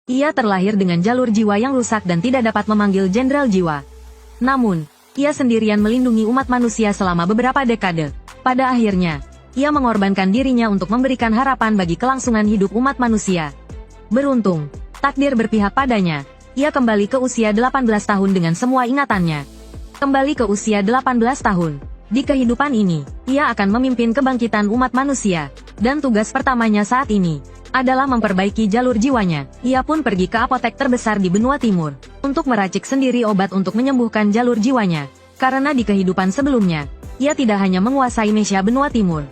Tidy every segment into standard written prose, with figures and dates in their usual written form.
Ia terlahir dengan jalur jiwa yang rusak dan tidak dapat memanggil jenderal jiwa. Namun, ia sendirian melindungi umat manusia selama beberapa dekade. Pada akhirnya, ia mengorbankan dirinya untuk memberikan harapan bagi kelangsungan hidup umat manusia. Beruntung, takdir berpihak padanya. Ia kembali ke usia 18 tahun dengan semua ingatannya. Kembali ke usia 18 tahun. Di kehidupan ini, ia akan memimpin kebangkitan umat manusia. Dan tugas pertamanya saat ini adalah memperbaiki jalur jiwanya. Ia pun pergi ke apotek terbesar di benua timur untuk meracik sendiri obat untuk menyembuhkan jalur jiwanya. Karena di kehidupan sebelumnya, ia tidak hanya menguasai Mesia benua timur,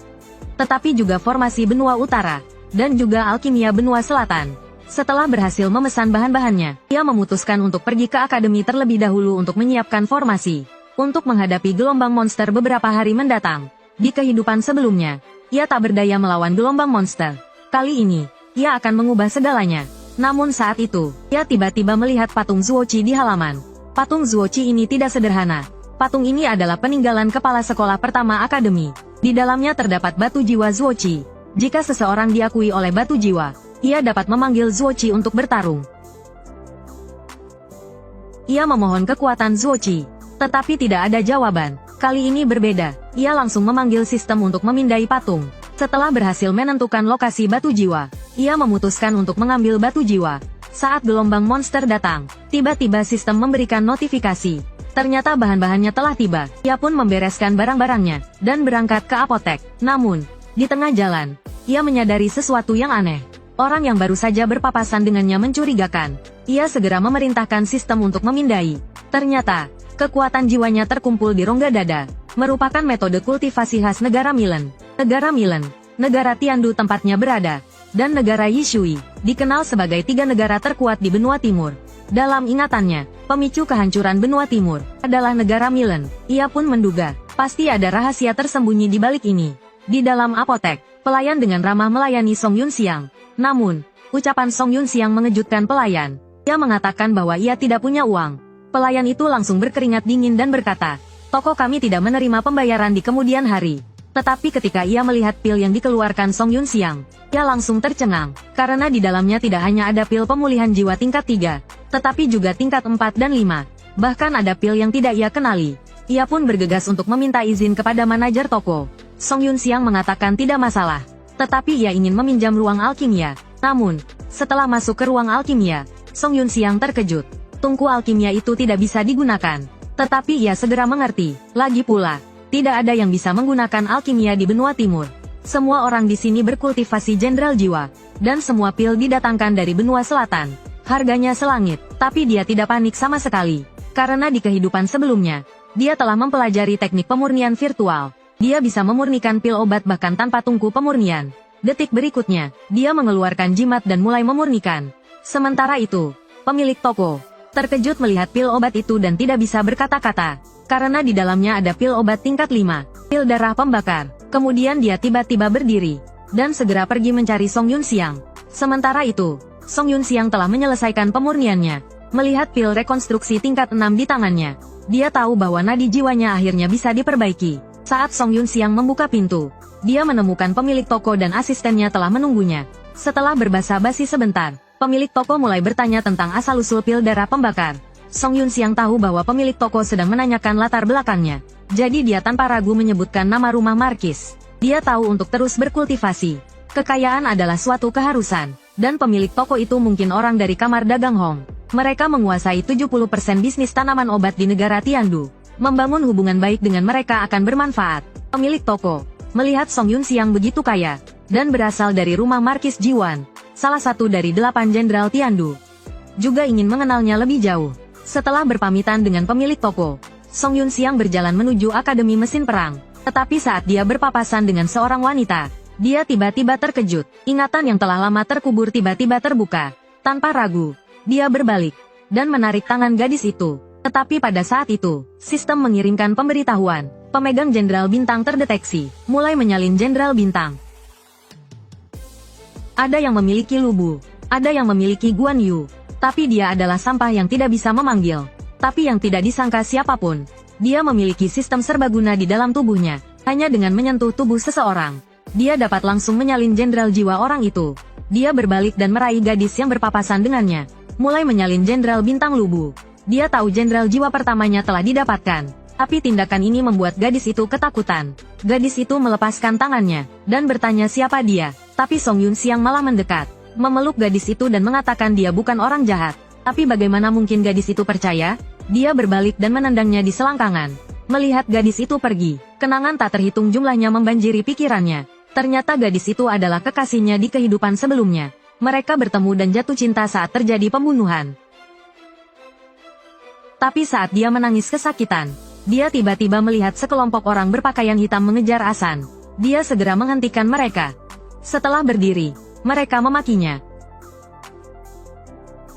tetapi juga formasi benua utara, dan juga alkimia benua selatan. Setelah berhasil memesan bahan-bahannya, ia memutuskan untuk pergi ke akademi terlebih dahulu untuk menyiapkan formasi untuk menghadapi gelombang monster beberapa hari mendatang. Di kehidupan sebelumnya, ia tak berdaya melawan gelombang monster. Kali ini, ia akan mengubah segalanya. Namun saat itu, ia tiba-tiba melihat patung Zuochi di halaman. Patung Zuochi ini tidak sederhana. Patung ini adalah peninggalan kepala sekolah pertama akademi. Di dalamnya terdapat batu jiwa Zuochi. Jika seseorang diakui oleh batu jiwa, ia dapat memanggil Zuochi untuk bertarung. Ia memohon kekuatan Zuochi, tetapi tidak ada jawaban. Kali ini berbeda. Ia langsung memanggil sistem untuk memindai patung. Setelah berhasil menentukan lokasi batu jiwa, ia memutuskan untuk mengambil batu jiwa. Saat gelombang monster datang, tiba-tiba sistem memberikan notifikasi. Ternyata bahan-bahannya telah tiba. Ia pun membereskan barang-barangnya dan berangkat ke apotek. Namun, di tengah jalan, ia menyadari sesuatu yang aneh. Orang yang baru saja berpapasan dengannya mencurigakan. Ia segera memerintahkan sistem untuk memindai. Ternyata, kekuatan jiwanya terkumpul di rongga dada, merupakan metode kultivasi khas negara Milen. Negara Milen, negara Tiandu tempatnya berada, dan negara Yishui, dikenal sebagai 3 negara terkuat di benua timur. Dalam ingatannya, pemicu kehancuran benua timur adalah negara Milen. Ia pun menduga, pasti ada rahasia tersembunyi di balik ini. Di dalam apotek, pelayan dengan ramah melayani Song Yunxiang. Namun, ucapan Song Yunxiang mengejutkan pelayan. Ia mengatakan bahwa ia tidak punya uang. Pelayan itu langsung berkeringat dingin dan berkata, "Toko kami tidak menerima pembayaran di kemudian hari." Tetapi ketika ia melihat pil yang dikeluarkan Song Yunxiang, ia langsung tercengang, karena di dalamnya tidak hanya ada pil pemulihan jiwa tingkat 3, tetapi juga tingkat 4 dan 5. Bahkan ada pil yang tidak ia kenali. Ia pun bergegas untuk meminta izin kepada manajer toko. Song Yunxiang mengatakan tidak masalah, tetapi ia ingin meminjam ruang alkimia. Namun, setelah masuk ke ruang alkimia, Song Yunxiang terkejut. Tungku alkimia itu tidak bisa digunakan. Tetapi ia segera mengerti. Lagi pula, tidak ada yang bisa menggunakan alkimia di benua timur. Semua orang di sini berkultivasi jenderal jiwa. Dan semua pil didatangkan dari benua selatan. Harganya selangit. Tapi dia tidak panik sama sekali. Karena di kehidupan sebelumnya, dia telah mempelajari teknik pemurnian virtual. Dia bisa memurnikan pil obat bahkan tanpa tungku pemurnian. Detik berikutnya, dia mengeluarkan jimat dan mulai memurnikan. Sementara itu, pemilik toko terkejut melihat pil obat itu dan tidak bisa berkata-kata. Karena di dalamnya ada pil obat tingkat 5, pil darah pembakar. Kemudian dia tiba-tiba berdiri, dan segera pergi mencari Song Yunxiang. Sementara itu, Song Yunxiang telah menyelesaikan pemurniannya. Melihat pil rekonstruksi tingkat 6 di tangannya, dia tahu bahwa nadi jiwanya akhirnya bisa diperbaiki. Saat Song Yunxiang membuka pintu, dia menemukan pemilik toko dan asistennya telah menunggunya. Setelah berbasa-basi sebentar, pemilik toko mulai bertanya tentang asal-usul pil darah pembakar. Song Yunxiang tahu bahwa pemilik toko sedang menanyakan latar belakangnya. Jadi dia tanpa ragu menyebutkan nama rumah markis. Dia tahu untuk terus berkultivasi. Kekayaan adalah suatu keharusan. Dan pemilik toko itu mungkin orang dari kamar dagang Hong. Mereka menguasai 70% bisnis tanaman obat di negara Tiandu. Membangun hubungan baik dengan mereka akan bermanfaat. Pemilik toko melihat Song Yunxiang begitu kaya, dan berasal dari rumah Markis Jiwan, salah satu dari 8 jenderal Tiandu. Juga ingin mengenalnya lebih jauh. Setelah berpamitan dengan pemilik toko, Song Yunxiang berjalan menuju Akademi Mesin Perang. Tetapi saat dia berpapasan dengan seorang wanita, dia tiba-tiba terkejut. Ingatan yang telah lama terkubur tiba-tiba terbuka. Tanpa ragu, dia berbalik, dan menarik tangan gadis itu. Tetapi pada saat itu, sistem mengirimkan pemberitahuan. Pemegang Jenderal Bintang terdeteksi, mulai menyalin Jenderal Bintang. Ada yang memiliki Lubu, ada yang memiliki Guan Yu, tapi dia adalah sampah yang tidak bisa memanggil. Tapi yang tidak disangka siapapun, dia memiliki sistem serbaguna di dalam tubuhnya. Hanya dengan menyentuh tubuh seseorang, dia dapat langsung menyalin jenderal jiwa orang itu. Dia berbalik dan meraih gadis yang berpapasan dengannya. Mulai menyalin Jenderal Bintang Lubu. Dia tahu jenderal jiwa pertamanya telah didapatkan. Tapi tindakan ini membuat gadis itu ketakutan. Gadis itu melepaskan tangannya, dan bertanya siapa dia. Tapi Song Yunxiang malah mendekat, memeluk gadis itu dan mengatakan dia bukan orang jahat. Tapi bagaimana mungkin gadis itu percaya? Dia berbalik dan menendangnya di selangkangan. Melihat gadis itu pergi, kenangan tak terhitung jumlahnya membanjiri pikirannya. Ternyata gadis itu adalah kekasihnya di kehidupan sebelumnya. Mereka bertemu dan jatuh cinta saat terjadi pembunuhan. Tapi saat dia menangis kesakitan, dia tiba-tiba melihat sekelompok orang berpakaian hitam mengejar Asan. Dia segera menghentikan mereka. Setelah berdiri, mereka memakinya.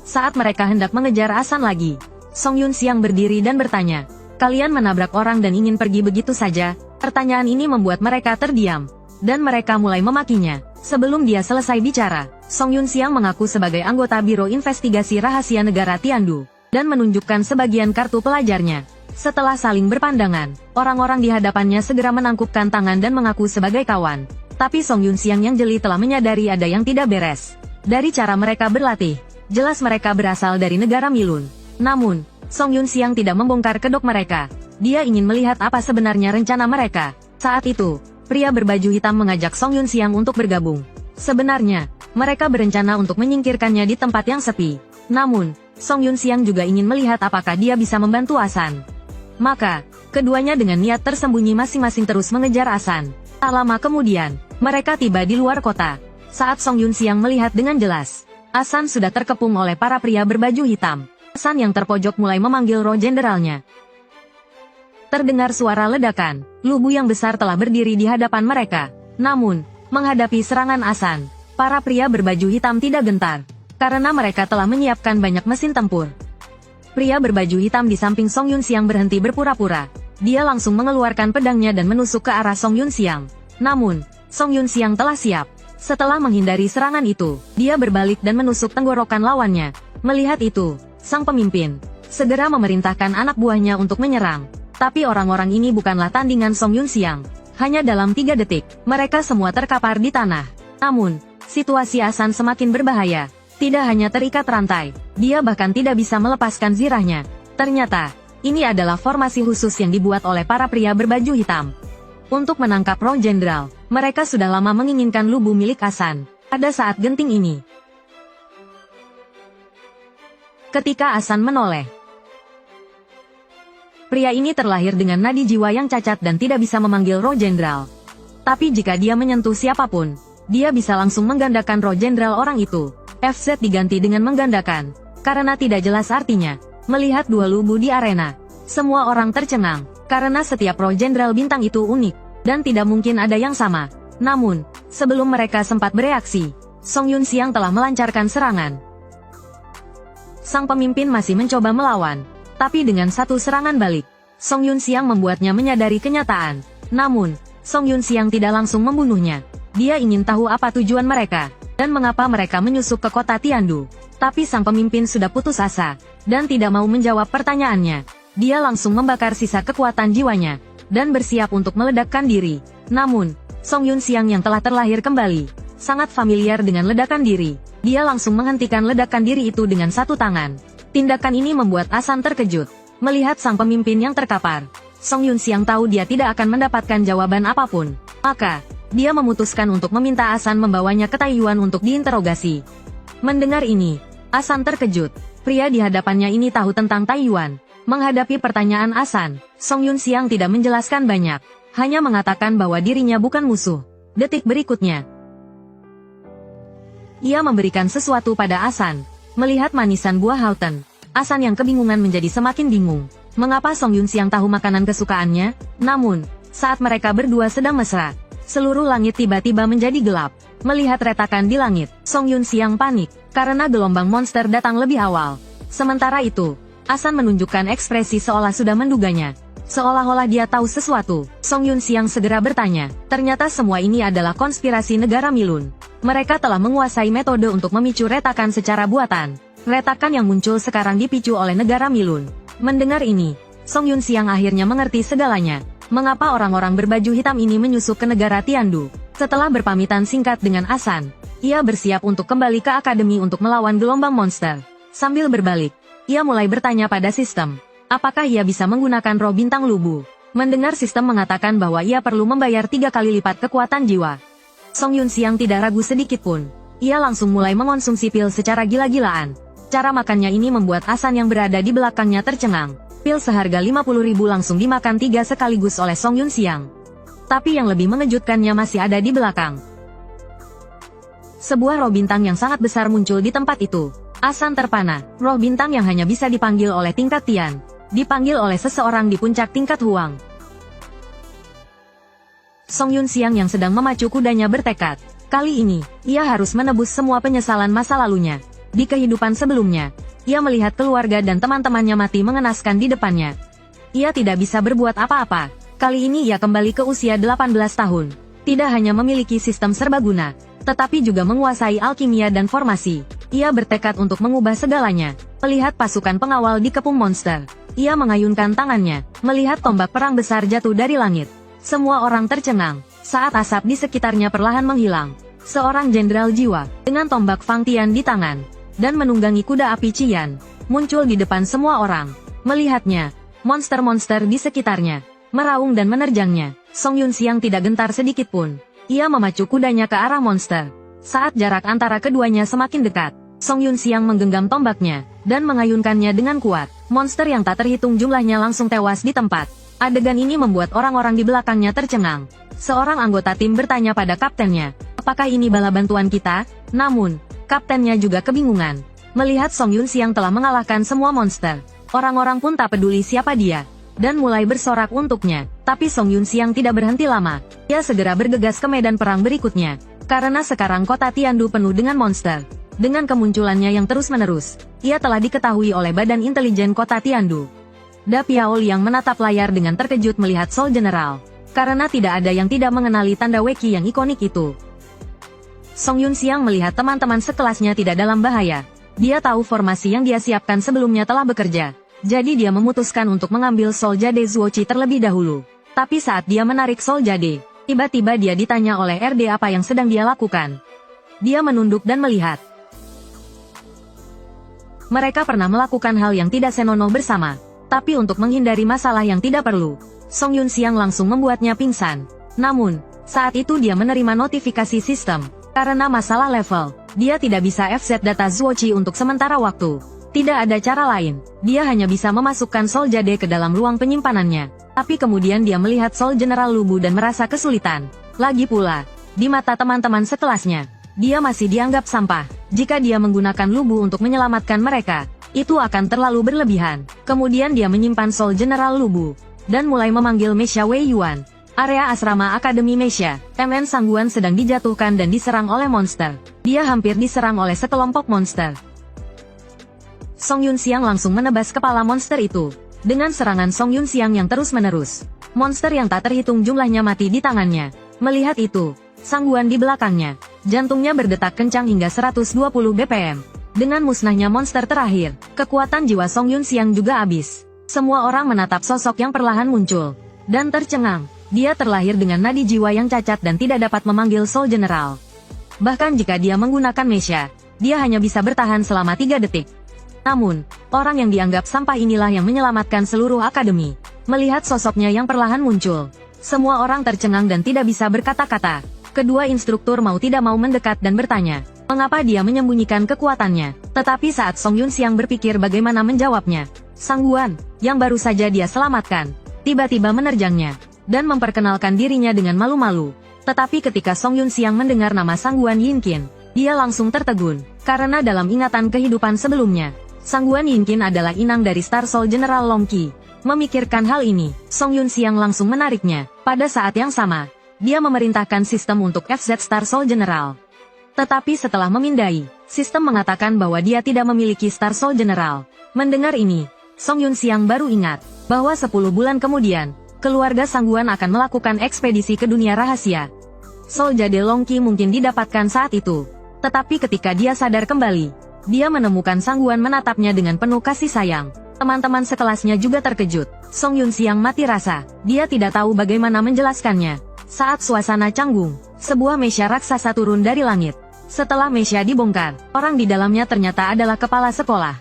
Saat mereka hendak mengejar Asan lagi, Song Yunxiang berdiri dan bertanya, "Kalian menabrak orang dan ingin pergi begitu saja?" Pertanyaan ini membuat mereka terdiam, dan mereka mulai memakinya. Sebelum dia selesai bicara, Song Yunxiang mengaku sebagai anggota Biro Investigasi Rahasia Negara Tiandu, dan menunjukkan sebagian kartu pelajarnya. Setelah saling berpandangan, orang-orang di hadapannya segera menangkupkan tangan dan mengaku sebagai kawan. Tapi Song Yunxiang yang jeli telah menyadari ada yang tidak beres. Dari cara mereka berlatih, jelas mereka berasal dari negara Milun. Namun, Song Yunxiang tidak membongkar kedok mereka. Dia ingin melihat apa sebenarnya rencana mereka. Saat itu, pria berbaju hitam mengajak Song Yunxiang untuk bergabung. Sebenarnya, mereka berencana untuk menyingkirkannya di tempat yang sepi. Namun, Song Yunxiang juga ingin melihat apakah dia bisa membantu Asan. Maka, keduanya dengan niat tersembunyi masing-masing terus mengejar Asan. Tak lama kemudian, mereka tiba di luar kota. Saat Song Yunxiang melihat dengan jelas, Asan sudah terkepung oleh para pria berbaju hitam. Asan yang terpojok mulai memanggil roh jenderalnya. Terdengar suara ledakan, Lubu yang besar telah berdiri di hadapan mereka. Namun, menghadapi serangan Asan, para pria berbaju hitam tidak gentar, karena mereka telah menyiapkan banyak mesin tempur. Pria berbaju hitam di samping Song Yunxiang berhenti berpura-pura. Dia langsung mengeluarkan pedangnya dan menusuk ke arah Song Yunxiang. Namun, Song Yunxiang telah siap. Setelah menghindari serangan itu, dia berbalik dan menusuk tenggorokan lawannya. Melihat itu, sang pemimpin segera memerintahkan anak buahnya untuk menyerang. Tapi orang-orang ini bukanlah tandingan Song Yunxiang. Hanya dalam 3 detik, mereka semua terkapar di tanah. Namun, situasi Asan semakin berbahaya. Tidak hanya terikat rantai, dia bahkan tidak bisa melepaskan zirahnya. Ternyata, ini adalah formasi khusus yang dibuat oleh para pria berbaju hitam. Untuk menangkap roh jenderal, mereka sudah lama menginginkan lubu milik Asan. Pada saat genting ini, ketika Asan menoleh, pria ini terlahir dengan nadi jiwa yang cacat dan tidak bisa memanggil roh jenderal. Tapi jika dia menyentuh siapapun, dia bisa langsung menggandakan roh jenderal orang itu. FZ diganti dengan menggandakan, karena tidak jelas artinya. Melihat dua lubu di arena, semua orang tercengang, karena setiap roh jenderal bintang itu unik, dan tidak mungkin ada yang sama. Namun, sebelum mereka sempat bereaksi, Song Yunxiang telah melancarkan serangan. Sang pemimpin masih mencoba melawan, tapi dengan satu serangan balik, Song Yunxiang membuatnya menyadari kenyataan. Namun, Song Yunxiang tidak langsung membunuhnya. Dia ingin tahu apa tujuan mereka, dan mengapa mereka menyusup ke kota Tiandu. Tapi sang pemimpin sudah putus asa, dan tidak mau menjawab pertanyaannya. Dia langsung membakar sisa kekuatan jiwanya, dan bersiap untuk meledakkan diri. Namun, Song Yunxiang yang telah terlahir kembali, sangat familiar dengan ledakan diri. Dia langsung menghentikan ledakan diri itu dengan satu tangan. Tindakan ini membuat Asan terkejut. Melihat sang pemimpin yang terkapar, Song Yunxiang tahu dia tidak akan mendapatkan jawaban apapun. Maka, dia memutuskan untuk meminta Asan membawanya ke Taiyuan untuk diinterogasi. Mendengar ini, Asan terkejut. Pria di hadapannya ini tahu tentang Taiyuan. Menghadapi pertanyaan Asan, Song Yunxiang tidak menjelaskan banyak, hanya mengatakan bahwa dirinya bukan musuh. Detik berikutnya, ia memberikan sesuatu pada Asan. Melihat manisan buah Hauten, Asan yang kebingungan menjadi semakin bingung. Mengapa Song Yunxiang tahu makanan kesukaannya? Namun, saat mereka berdua sedang mesra, seluruh langit tiba-tiba menjadi gelap. Melihat retakan di langit, Song Yunxiang panik, karena gelombang monster datang lebih awal. Sementara itu, Asan menunjukkan ekspresi seolah sudah menduganya. Seolah-olah dia tahu sesuatu, Song Yunxiang segera bertanya, ternyata semua ini adalah konspirasi negara Milun. Mereka telah menguasai metode untuk memicu retakan secara buatan. Retakan yang muncul sekarang dipicu oleh negara Milun. Mendengar ini, Song Yunxiang akhirnya mengerti segalanya. Mengapa orang-orang berbaju hitam ini menyusup ke negara Tiandu? Setelah berpamitan singkat dengan Asan, Ia bersiap untuk kembali ke akademi untuk melawan gelombang monster. Sambil berbalik, ia mulai bertanya pada sistem, apakah ia bisa menggunakan roh bintang lubu. Mendengar sistem mengatakan bahwa ia perlu membayar 3 kali lipat kekuatan jiwa, Song Yunxiang tidak ragu sedikit pun. Ia langsung mulai mengonsumsi pil secara gila-gilaan. Cara makannya ini membuat Asan yang berada di belakangnya tercengang. Pil seharga 50.000 langsung dimakan 3 sekaligus oleh Song Yunxiang. Tapi yang lebih mengejutkannya masih ada di belakang. Sebuah roh bintang yang sangat besar muncul di tempat itu. Asan terpana, roh bintang yang hanya bisa dipanggil oleh tingkat Tian. Dipanggil oleh seseorang di puncak tingkat Huang. Song Yunxiang yang sedang memacu kudanya bertekad. Kali ini, ia harus menebus semua penyesalan masa lalunya. Di kehidupan sebelumnya, ia melihat keluarga dan teman-temannya mati mengenaskan di depannya. Ia tidak bisa berbuat apa-apa. Kali ini ia kembali ke usia 18 tahun. Tidak hanya memiliki sistem serbaguna, tetapi juga menguasai alkimia dan formasi. Ia bertekad untuk mengubah segalanya. Melihat pasukan pengawal dikepung monster, ia mengayunkan tangannya, melihat tombak perang besar jatuh dari langit. Semua orang tercengang, saat asap di sekitarnya perlahan menghilang. Seorang jenderal jiwa, dengan tombak Fang Tian di tangan, dan menunggangi kuda api Qian, muncul di depan semua orang. Melihatnya, monster-monster di sekitarnya meraung dan menerjangnya. Song Yunxiang tidak gentar sedikit pun. Ia memacu kudanya ke arah monster. Saat jarak antara keduanya semakin dekat, Song Yunxiang menggenggam tombaknya, dan mengayunkannya dengan kuat. Monster yang tak terhitung jumlahnya langsung tewas di tempat. Adegan ini membuat orang-orang di belakangnya tercengang. Seorang anggota tim bertanya pada kaptennya, apakah ini bala bantuan kita? Namun, kaptennya juga kebingungan. Melihat Song Yunxiang telah mengalahkan semua monster, orang-orang pun tak peduli siapa dia, dan mulai bersorak untuknya. Tapi Song Yunxiang tidak berhenti lama. Ia segera bergegas ke medan perang berikutnya. Karena sekarang kota Tiandu penuh dengan monster. Dengan kemunculannya yang terus-menerus, ia telah diketahui oleh Badan Intelijen Kota Tiandu. Da Piaoliang menatap layar dengan terkejut melihat Soul General. Karena tidak ada yang tidak mengenali tanda Weki yang ikonik itu. Song Yunxiang melihat teman-teman sekelasnya tidak dalam bahaya. Dia tahu formasi yang dia siapkan sebelumnya telah bekerja. Jadi dia memutuskan untuk mengambil Soul Jade Zuochi terlebih dahulu. Tapi saat dia menarik Soul Jade, tiba-tiba dia ditanya oleh RD apa yang sedang dia lakukan. Dia menunduk dan melihat. Mereka pernah melakukan hal yang tidak senonoh bersama. Tapi untuk menghindari masalah yang tidak perlu, Song Yunxiang langsung membuatnya pingsan. Namun, saat itu dia menerima notifikasi sistem. Karena masalah level, dia tidak bisa FZ data Zuochi untuk sementara waktu. Tidak ada cara lain, dia hanya bisa memasukkan Soul Jade ke dalam ruang penyimpanannya. Tapi kemudian dia melihat Soul General Lubu dan merasa kesulitan. Lagi pula, di mata teman-teman sekelasnya, dia masih dianggap sampah. Jika dia menggunakan Lubu untuk menyelamatkan mereka, itu akan terlalu berlebihan. Kemudian dia menyimpan Soul General Lubu, dan mulai memanggil Mesha Wei Yuan. Area asrama Akademi Mesha, MN Sangguan sedang dijatuhkan dan diserang oleh monster. Dia hampir diserang oleh sekelompok monster. Song Yunxiang langsung menebas kepala monster itu. Dengan serangan Song Yunxiang yang terus-menerus, monster yang tak terhitung jumlahnya mati di tangannya. Melihat itu, Sangguan di belakangnya, jantungnya berdetak kencang hingga 120 BPM. Dengan musnahnya monster terakhir, kekuatan jiwa Song Yunxiang juga habis. Semua orang menatap sosok yang perlahan muncul, dan tercengang. Dia terlahir dengan nadi jiwa yang cacat dan tidak dapat memanggil Soul General. Bahkan jika dia menggunakan Mesha, dia hanya bisa bertahan selama 3 detik. Namun, orang yang dianggap sampah inilah yang menyelamatkan seluruh akademi. Melihat sosoknya yang perlahan muncul, semua orang tercengang dan tidak bisa berkata-kata. Kedua instruktur mau tidak mau mendekat dan bertanya, mengapa dia menyembunyikan kekuatannya. Tetapi saat Song Yunxiang berpikir bagaimana menjawabnya, Sangguan, yang baru saja dia selamatkan, tiba-tiba menerjangnya, dan memperkenalkan dirinya dengan malu-malu. Tetapi ketika Song Yunxiang mendengar nama Sangguan Yinkin, dia langsung tertegun, karena dalam ingatan kehidupan sebelumnya, Sangguan Yinkin adalah inang dari Star Soul General Long Qi. Memikirkan hal ini, Song Yunxiang langsung menariknya. Pada saat yang sama, dia memerintahkan sistem untuk FZ Star Soul General. Tetapi setelah memindai, sistem mengatakan bahwa dia tidak memiliki Star Soul General. Mendengar ini, Song Yunxiang baru ingat bahwa 10 bulan kemudian, keluarga Sangguan akan melakukan ekspedisi ke dunia rahasia. Soul Jade Long Qi mungkin didapatkan saat itu. Tetapi ketika dia sadar kembali, dia menemukan Sangguan menatapnya dengan penuh kasih sayang. Teman-teman sekelasnya juga terkejut. Song Yunxiang mati rasa. Dia tidak tahu bagaimana menjelaskannya. Saat suasana canggung, sebuah mesya raksasa turun dari langit. Setelah Mesya dibongkar, orang di dalamnya ternyata adalah kepala sekolah.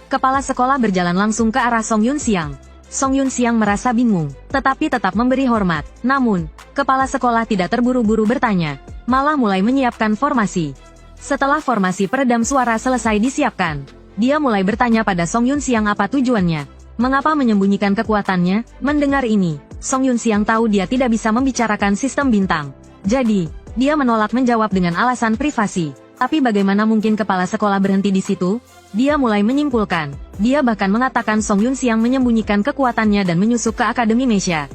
Kepala sekolah berjalan langsung ke arah Song Yunxiang. Song Yunxiang merasa bingung, tetapi tetap memberi hormat. Namun, kepala sekolah tidak terburu-buru bertanya, malah mulai menyiapkan formasi. Setelah formasi peredam suara selesai disiapkan, dia mulai bertanya pada Song Yunxiang apa tujuannya. Mengapa menyembunyikan kekuatannya? Mendengar ini, Song Yunxiang tahu dia tidak bisa membicarakan sistem bintang. Jadi, dia menolak menjawab dengan alasan privasi. Tapi bagaimana mungkin kepala sekolah berhenti di situ? Dia mulai menyimpulkan. Dia bahkan mengatakan Song Yunxiang menyembunyikan kekuatannya dan menyusup ke Akademi Mesya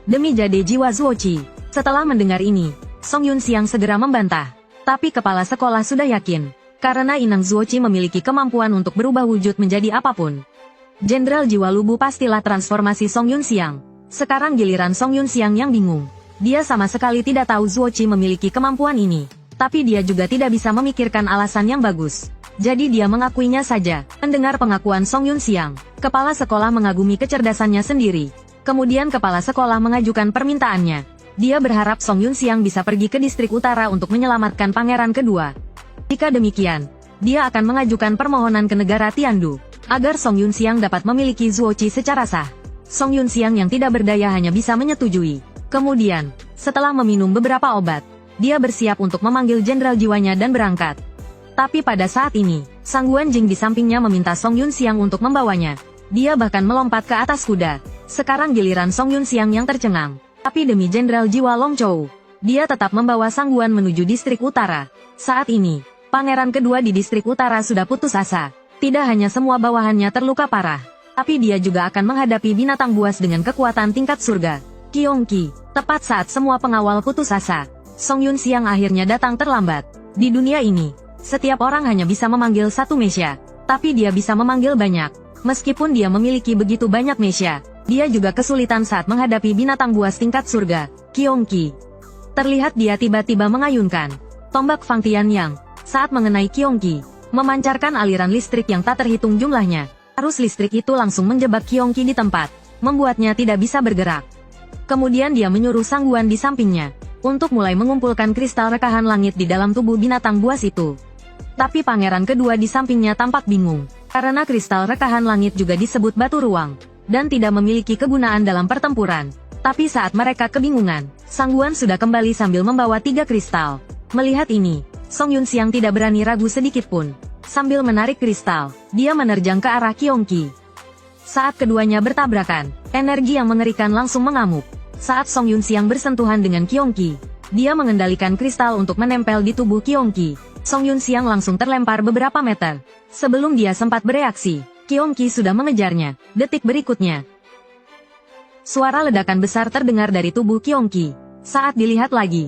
demi jade jiwa Zuoqi. Setelah mendengar ini, Song Yunxiang segera membantah. Tapi kepala sekolah sudah yakin, karena inang Zuoqi memiliki kemampuan untuk berubah wujud menjadi apapun. Jenderal Jiwa Lubu pastilah transformasi Song Yunxiang. Sekarang giliran Song Yunxiang yang bingung. Dia sama sekali tidak tahu Zuoqi memiliki kemampuan ini. Tapi dia juga tidak bisa memikirkan alasan yang bagus. Jadi dia mengakuinya saja. Mendengar pengakuan Song Yunxiang, kepala sekolah mengagumi kecerdasannya sendiri. Kemudian kepala sekolah mengajukan permintaannya. Dia berharap Song Yunxiang bisa pergi ke distrik utara untuk menyelamatkan pangeran kedua. Jika demikian, dia akan mengajukan permohonan ke negara Tiandu, agar Song Yunxiang dapat memiliki Zuoqi secara sah. Song Yunxiang yang tidak berdaya hanya bisa menyetujui. Kemudian, setelah meminum beberapa obat, dia bersiap untuk memanggil jenderal jiwanya dan berangkat. Tapi pada saat ini, Sang Guanjing di sampingnya meminta Song Yunxiang untuk membawanya. Dia bahkan melompat ke atas kuda. Sekarang giliran Song Yunxiang yang tercengang. Tapi demi jenderal jiwa Long Chou, dia tetap membawa Sang Guan menuju distrik utara. Saat ini, pangeran kedua di distrik utara sudah putus asa. Tidak hanya semua bawahannya terluka parah, tapi dia juga akan menghadapi binatang buas dengan kekuatan tingkat surga, Qionqi. Tepat saat semua pengawal putus asa, Song Yunxiang akhirnya datang terlambat. Di dunia ini, setiap orang hanya bisa memanggil satu Mesya, tapi dia bisa memanggil banyak. Meskipun dia memiliki begitu banyak Mesya, dia juga kesulitan saat menghadapi binatang buas tingkat surga, Qionqi. Terlihat dia tiba-tiba mengayunkan tombak Fang Tianyang. Saat mengenai Qionqi, memancarkan aliran listrik yang tak terhitung jumlahnya. Arus listrik itu langsung menjebak Qionqi di tempat, membuatnya tidak bisa bergerak. Kemudian dia menyuruh Sang Guan di sampingnya untuk mulai mengumpulkan kristal rekahan langit di dalam tubuh binatang buas itu. Tapi pangeran kedua di sampingnya tampak bingung, karena kristal rekahan langit juga disebut batu ruang, dan tidak memiliki kegunaan dalam pertempuran. Tapi saat mereka kebingungan, Sang Guan sudah kembali sambil membawa 3 kristal. Melihat ini, Song Yunxiang tidak berani ragu sedikit pun. Sambil menarik kristal, dia menerjang ke arah Qionqi. Saat keduanya bertabrakan, energi yang mengerikan langsung mengamuk. Saat Song Yunxiang bersentuhan dengan Qionqi, dia mengendalikan kristal untuk menempel di tubuh Qionqi. Song Yunxiang langsung terlempar beberapa meter. Sebelum dia sempat bereaksi, Qionqi sudah mengejarnya. Detik berikutnya, suara ledakan besar terdengar dari tubuh Qionqi. Saat dilihat lagi,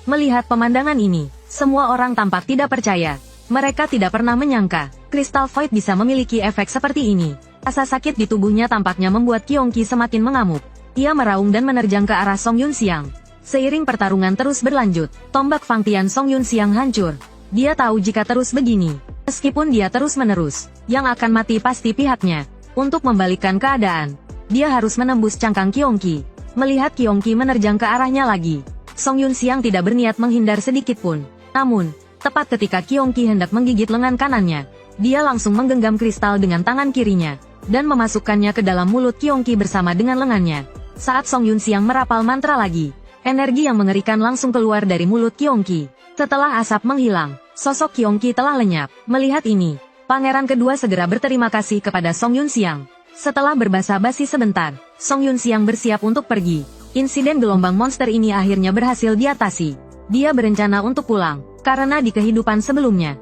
melihat pemandangan ini, semua orang tampak tidak percaya. Mereka tidak pernah menyangka, kristal void bisa memiliki efek seperti ini. Rasa sakit di tubuhnya tampaknya membuat Qionqi semakin mengamuk. Ia meraung dan menerjang ke arah Song Yunxiang. Seiring pertarungan terus berlanjut, tombak Fang Tian Song Yunxiang hancur. Dia tahu jika terus begini, meskipun dia terus-menerus, yang akan mati pasti pihaknya. Untuk membalikkan keadaan, dia harus menembus cangkang Qionqi. Melihat Qionqi menerjang ke arahnya lagi, Song Yunxiang tidak berniat menghindar sedikit pun. Namun, tepat ketika Qionqi hendak menggigit lengan kanannya, dia langsung menggenggam kristal dengan tangan kirinya dan memasukkannya ke dalam mulut Qionqi bersama dengan lengannya. Saat Song Yunxiang merapal mantra lagi, energi yang mengerikan langsung keluar dari mulut Qionqi. Setelah asap menghilang, sosok Qionqi telah lenyap. Melihat ini, pangeran kedua segera berterima kasih kepada Song Yunxiang. Setelah berbasa-basi sebentar, Song Yunxiang bersiap untuk pergi. Insiden gelombang monster ini akhirnya berhasil diatasi. Dia berencana untuk pulang, karena di kehidupan sebelumnya,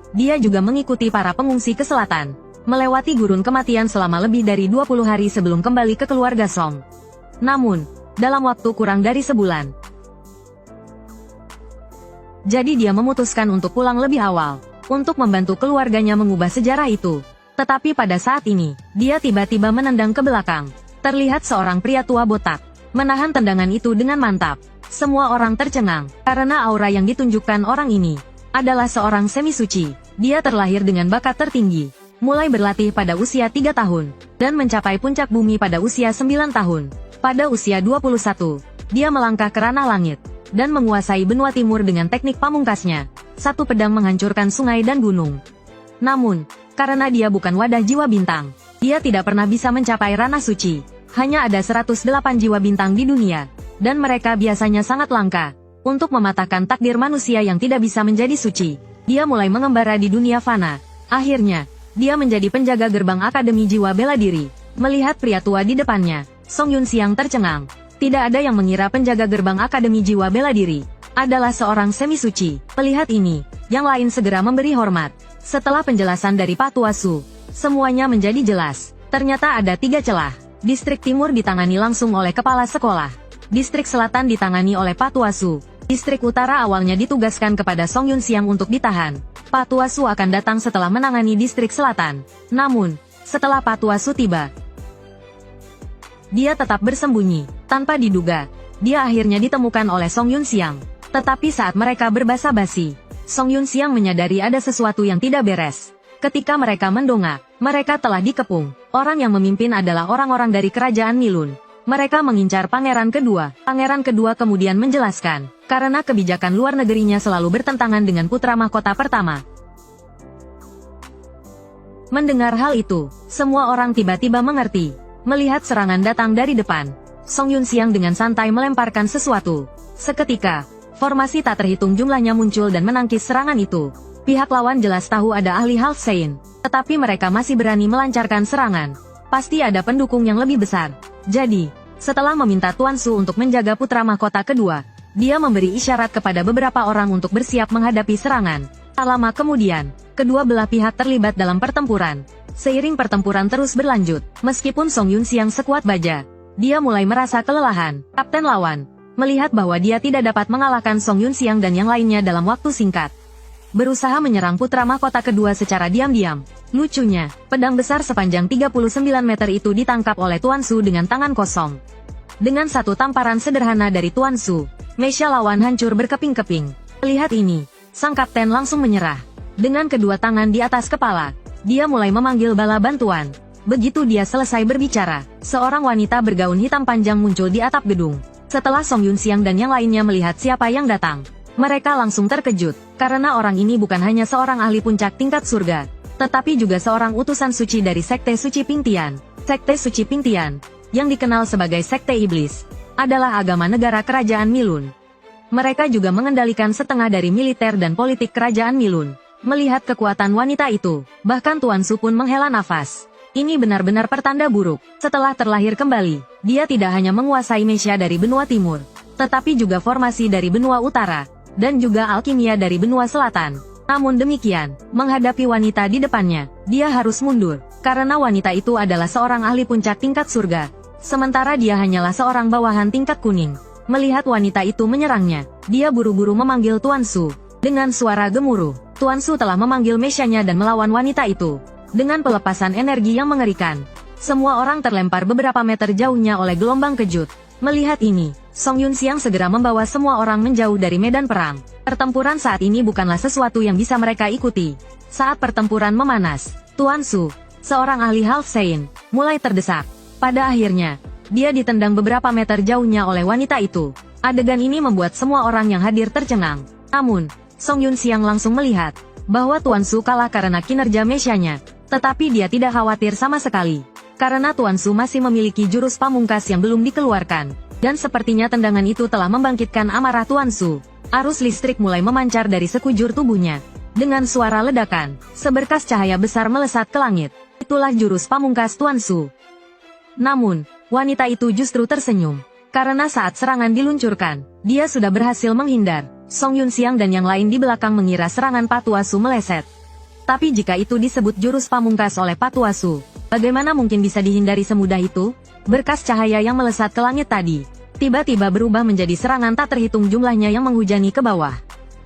dia juga mengikuti para pengungsi ke selatan, melewati gurun kematian selama lebih dari 20 hari sebelum kembali ke keluarga Song. Namun, dalam waktu kurang dari sebulan, jadi dia memutuskan untuk pulang lebih awal, untuk membantu keluarganya mengubah sejarah itu. Tetapi pada saat ini, dia tiba-tiba menendang ke belakang. Terlihat seorang pria tua botak, menahan tendangan itu dengan mantap. Semua orang tercengang, karena aura yang ditunjukkan orang ini adalah seorang semi suci. Dia terlahir dengan bakat tertinggi, mulai berlatih pada usia 3 tahun, dan mencapai puncak bumi pada usia 9 tahun. Pada usia 21, dia melangkah ke ranah langit, dan menguasai benua timur dengan teknik pamungkasnya. Satu pedang menghancurkan sungai dan gunung. Namun, karena dia bukan wadah jiwa bintang, dia tidak pernah bisa mencapai ranah suci. Hanya ada 108 jiwa bintang di dunia, dan mereka biasanya sangat langka. Untuk mematahkan takdir manusia yang tidak bisa menjadi suci, dia mulai mengembara di dunia fana. Akhirnya, dia menjadi penjaga gerbang Akademi Jiwa Bela Diri. Melihat pria tua di depannya, Song Yunxiang tercengang. Tidak ada yang mengira penjaga gerbang Akademi Jiwa Bela Diri adalah seorang semi-suci. Melihat ini, yang lain segera memberi hormat. Setelah penjelasan dari Pak Tua Su, semuanya menjadi jelas. Ternyata ada 3 celah. Distrik Timur ditangani langsung oleh Kepala Sekolah. Distrik Selatan ditangani oleh Pak Tua Su. Distrik Utara awalnya ditugaskan kepada Song Yunxiang untuk ditahan. Pak Tua Su akan datang setelah menangani Distrik Selatan. Namun, setelah Pak Tua Su tiba, dia tetap bersembunyi. Tanpa diduga, dia akhirnya ditemukan oleh Song Yunxiang. Tetapi saat mereka berbasa-basi, Song Yunxiang menyadari ada sesuatu yang tidak beres. Ketika mereka mendongak, mereka telah dikepung. Orang yang memimpin adalah orang-orang dari kerajaan Milun. Mereka mengincar pangeran kedua. Pangeran kedua kemudian menjelaskan, karena kebijakan luar negerinya selalu bertentangan dengan putra mahkota pertama. Mendengar hal itu, semua orang tiba-tiba mengerti. Melihat serangan datang dari depan, Song Yunxiang dengan santai melemparkan sesuatu. Seketika, formasi tak terhitung jumlahnya muncul dan menangkis serangan itu. Pihak lawan jelas tahu ada ahli Half Saint, tetapi mereka masih berani melancarkan serangan. Pasti ada pendukung yang lebih besar. Jadi, setelah meminta Tuan Su untuk menjaga putra mahkota kedua, dia memberi isyarat kepada beberapa orang untuk bersiap menghadapi serangan. Tak lama kemudian, kedua belah pihak terlibat dalam pertempuran. Seiring pertempuran terus berlanjut, meskipun Song Yunxiang sekuat baja, dia mulai merasa kelelahan. Kapten lawan melihat bahwa dia tidak dapat mengalahkan Song Yunxiang dan yang lainnya dalam waktu singkat, berusaha menyerang putra mahkota kedua secara diam-diam. Lucunya, pedang besar sepanjang 39 meter itu ditangkap oleh Tuan Su dengan tangan kosong. Dengan satu tamparan sederhana dari Tuan Su, mesia lawan hancur berkeping-keping. Melihat ini, sang kapten langsung menyerah. Dengan kedua tangan di atas kepala, dia mulai memanggil bala bantuan. Begitu dia selesai berbicara, seorang wanita bergaun hitam panjang muncul di atap gedung. Setelah Song Yunxiang dan yang lainnya melihat siapa yang datang, mereka langsung terkejut, karena orang ini bukan hanya seorang ahli puncak tingkat surga, tetapi juga seorang utusan suci dari Sekte Suci Pingtian. Sekte Suci Pingtian, yang dikenal sebagai Sekte Iblis, adalah agama negara kerajaan Milun. Mereka juga mengendalikan setengah dari militer dan politik kerajaan Milun. Melihat kekuatan wanita itu, bahkan Tuan Su pun menghela nafas. Ini benar-benar pertanda buruk. Setelah terlahir kembali, dia tidak hanya menguasai mesia dari benua timur, tetapi juga formasi dari benua utara, dan juga alkimia dari benua selatan. Namun demikian, menghadapi wanita di depannya, dia harus mundur, karena wanita itu adalah seorang ahli puncak tingkat surga, sementara dia hanyalah seorang bawahan tingkat kuning. Melihat wanita itu menyerangnya, dia buru-buru memanggil Tuan Su. Dengan suara gemuruh, Tuan Su telah memanggil mesianya dan melawan wanita itu. Dengan pelepasan energi yang mengerikan, semua orang terlempar beberapa meter jauhnya oleh gelombang kejut. Melihat ini, Song Yunxiang segera membawa semua orang menjauh dari medan perang. Pertempuran saat ini bukanlah sesuatu yang bisa mereka ikuti. Saat pertempuran memanas, Tuan Su, seorang ahli Half Saint, mulai terdesak. Pada akhirnya, dia ditendang beberapa meter jauhnya oleh wanita itu. Adegan ini membuat semua orang yang hadir tercengang. Namun, Song Yunxiang langsung melihat bahwa Tuan Su kalah karena kinerja mesianya. Tetapi dia tidak khawatir sama sekali, karena Tuan Su masih memiliki jurus pamungkas yang belum dikeluarkan. Dan sepertinya tendangan itu telah membangkitkan amarah Tuan Su. Arus listrik mulai memancar dari sekujur tubuhnya. Dengan suara ledakan, seberkas cahaya besar melesat ke langit. Itulah jurus pamungkas Tuan Su. Namun, wanita itu justru tersenyum, karena saat serangan diluncurkan, dia sudah berhasil menghindar. Song Yunxiang dan yang lain di belakang mengira serangan Pak Tua Su meleset. Tapi jika itu disebut jurus pamungkas oleh Pak Tua Su, bagaimana mungkin bisa dihindari semudah itu? Berkas cahaya yang melesat ke langit tadi, tiba-tiba berubah menjadi serangan tak terhitung jumlahnya yang menghujani ke bawah.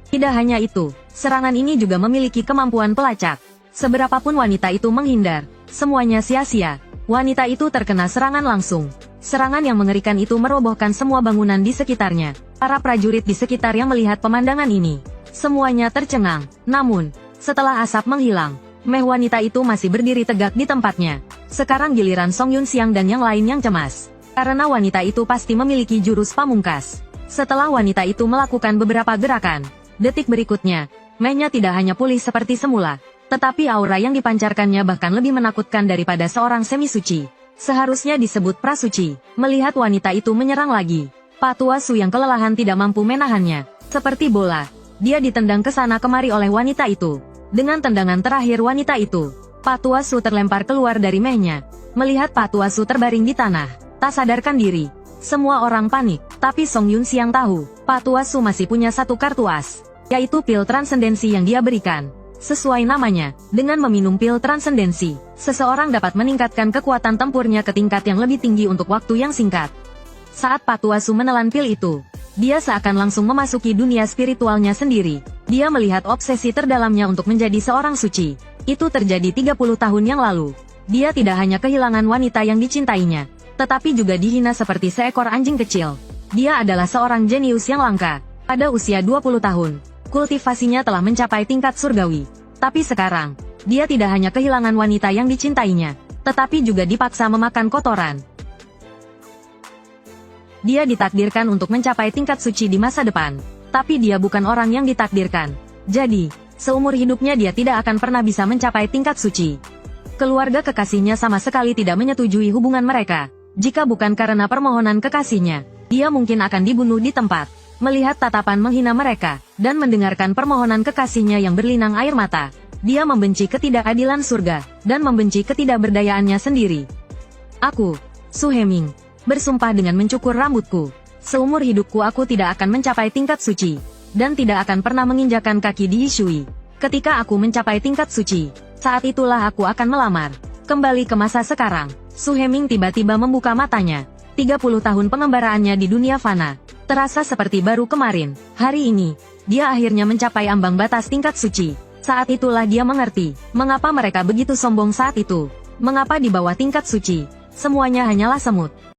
Tidak hanya itu, serangan ini juga memiliki kemampuan pelacak. Seberapapun wanita itu menghindar, semuanya sia-sia. Wanita itu terkena serangan langsung. Serangan yang mengerikan itu merobohkan semua bangunan di sekitarnya. Para prajurit di sekitar yang melihat pemandangan ini, semuanya tercengang. Namun, setelah asap menghilang, meh wanita itu masih berdiri tegak di tempatnya. Sekarang giliran Song Yunxiang dan yang lain yang cemas. Karena wanita itu pasti memiliki jurus pamungkas. Setelah wanita itu melakukan beberapa gerakan, detik berikutnya, mehnya tidak hanya pulih seperti semula, tetapi aura yang dipancarkannya bahkan lebih menakutkan daripada seorang semi-suci. Seharusnya disebut prasuci. Melihat wanita itu menyerang lagi, Pak Tua Su yang kelelahan tidak mampu menahannya. Seperti bola, dia ditendang ke sana kemari oleh wanita itu. Dengan tendangan terakhir wanita itu, Pak Tua Su terlempar keluar dari mehnya. Melihat Pak Tua Su terbaring di tanah, tak sadarkan diri, semua orang panik. Tapi Song Yun Xiang tahu, Pak Tua Su masih punya satu kartu as, yaitu pil transendensi yang dia berikan. Sesuai namanya, dengan meminum pil transendensi, seseorang dapat meningkatkan kekuatan tempurnya ke tingkat yang lebih tinggi untuk waktu yang singkat. Saat Pak Tua Su menelan pil itu, dia seakan langsung memasuki dunia spiritualnya sendiri. Dia melihat obsesi terdalamnya untuk menjadi seorang suci. Itu terjadi 30 tahun yang lalu. Dia tidak hanya kehilangan wanita yang dicintainya, tetapi juga dihina seperti seekor anjing kecil. Dia adalah seorang jenius yang langka. Pada usia 20 tahun, kultivasinya telah mencapai tingkat surgawi. Tapi sekarang, dia tidak hanya kehilangan wanita yang dicintainya, tetapi juga dipaksa memakan kotoran. Dia ditakdirkan untuk mencapai tingkat suci di masa depan, tapi dia bukan orang yang ditakdirkan. Jadi, seumur hidupnya dia tidak akan pernah bisa mencapai tingkat suci. Keluarga kekasihnya sama sekali tidak menyetujui hubungan mereka. Jika bukan karena permohonan kekasihnya, dia mungkin akan dibunuh di tempat. Melihat tatapan menghina mereka, dan mendengarkan permohonan kekasihnya yang berlinang air mata, dia membenci ketidakadilan surga, dan membenci ketidakberdayaannya sendiri. Aku, Su Heming, bersumpah dengan mencukur rambutku. Seumur hidupku aku tidak akan mencapai tingkat suci, dan tidak akan pernah menginjakan kaki di Yishui. Ketika aku mencapai tingkat suci, saat itulah aku akan melamar. Kembali ke masa sekarang, Su Heming tiba-tiba membuka matanya. 30 tahun pengembaraannya di dunia fana terasa seperti baru kemarin. Hari ini, dia akhirnya mencapai ambang batas tingkat suci. Saat itulah dia mengerti, mengapa mereka begitu sombong saat itu. Mengapa di bawah tingkat suci, semuanya hanyalah semut.